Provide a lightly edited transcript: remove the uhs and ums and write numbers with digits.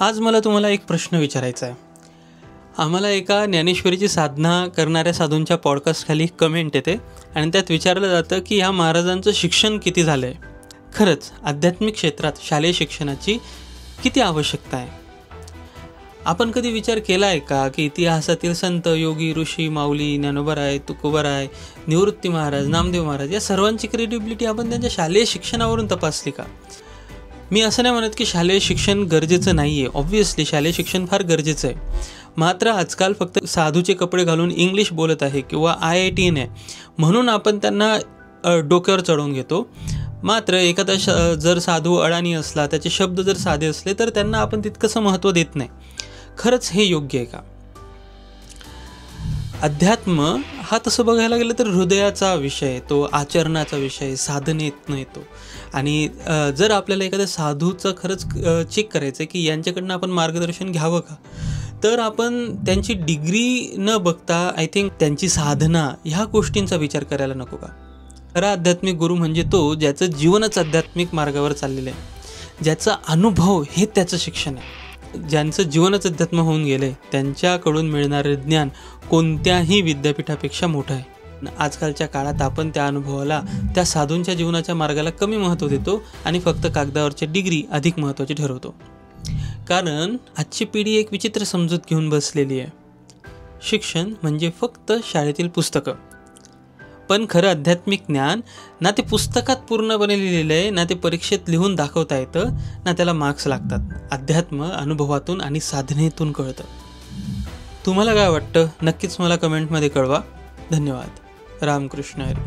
आज मला तुम्हाला एक प्रश्न विचारायचा आहे। आम्हाला एका ज्ञानेश्वरीची साधना करणाऱ्या साधूंच्या पॉडकास्टखाली कमेंट येते आणि त्यात विचारलं जातं की ह्या महाराजांचं शिक्षण किती झालं आहे। खरंच आध्यात्मिक क्षेत्रात शालेय शिक्षणाची किती आवश्यकता आहे? आपण कधी विचार केला आहे का की इतिहासातील संत, योगी, ऋषी, माऊली, ज्ञानोबराय, तुकोबराय, निवृत्ती महाराज, नामदेव महाराज या सर्वांची क्रेडिबिलिटी आपण त्यांच्या शालेय शिक्षणावरून तपासली का? मी असं नाही म्हणत की शालेय शिक्षण गरजेचं नाही आहे। ऑब्व्हियसली शालेय शिक्षण फार गरजेचं आहे। मात्र आजकाल फक्त साधूचे कपडे घालून इंग्लिश बोलत आहे किंवा IITN आहे म्हणून आपण त्यांना डोक्यावर चढवून घेतो। मात्र एखादा जर साधू अडाणी असला, त्याचे शब्द जर साधे असले तर त्यांना आपण तितकंसं महत्त्व देत नाही। खरंच हे योग्य आहे का? अध्यात्म हा तसं बघायला गेलं तर हृदयाचा विषय, तो आचरणाचा विषय, साधनेतनं येतो। आणि जर आपल्याला एखाद्या साधूचं खरंच चेक करायचं आहे की यांच्याकडनं आपण मार्गदर्शन घ्यावं का, तर आपण त्यांची डिग्री न बघता आय थिंक त्यांची साधना ह्या गोष्टींचा विचार करायला नको का? खरा आध्यात्मिक गुरु म्हणजे तो ज्याचं जीवनच आध्यात्मिक मार्गावर चाललेलं आहे, ज्याचा अनुभव हे त्याचं शिक्षण आहे, ज्यांचं जीवनच अध्यात्म होऊन गेले त्यांच्याकडून मिळणारे ज्ञान कोणत्याही विद्यापीठापेक्षा मोठं आहे। आजकालच्या काळात आपण त्या अनुभवाला, त्या साधूंच्या जीवनाच्या मार्गाला कमी महत्त्व देतो आणि फक्त कागदावरची डिग्री अधिक महत्त्वाची ठरवतो। कारण आजची पिढी एक विचित्र समजूत घेऊन बसलेली आहे। शिक्षण म्हणजे फक्त शाळेतील पुस्तकं, पण खरं आध्यात्मिक ज्ञान ना ते पुस्तकात पूर्णपणे लिहिलेलं आहे, ना ते परीक्षेत लिहून दाखवता येतं, ना त्याला मार्क्स लागतात। अध्यात्म अनुभवातून आणि साधनेतून कळतं। तुम्हाला काय वाटतं? नक्कीच मला कमेंटमध्ये कळवा। धन्यवाद। रामकृष्ण हरी।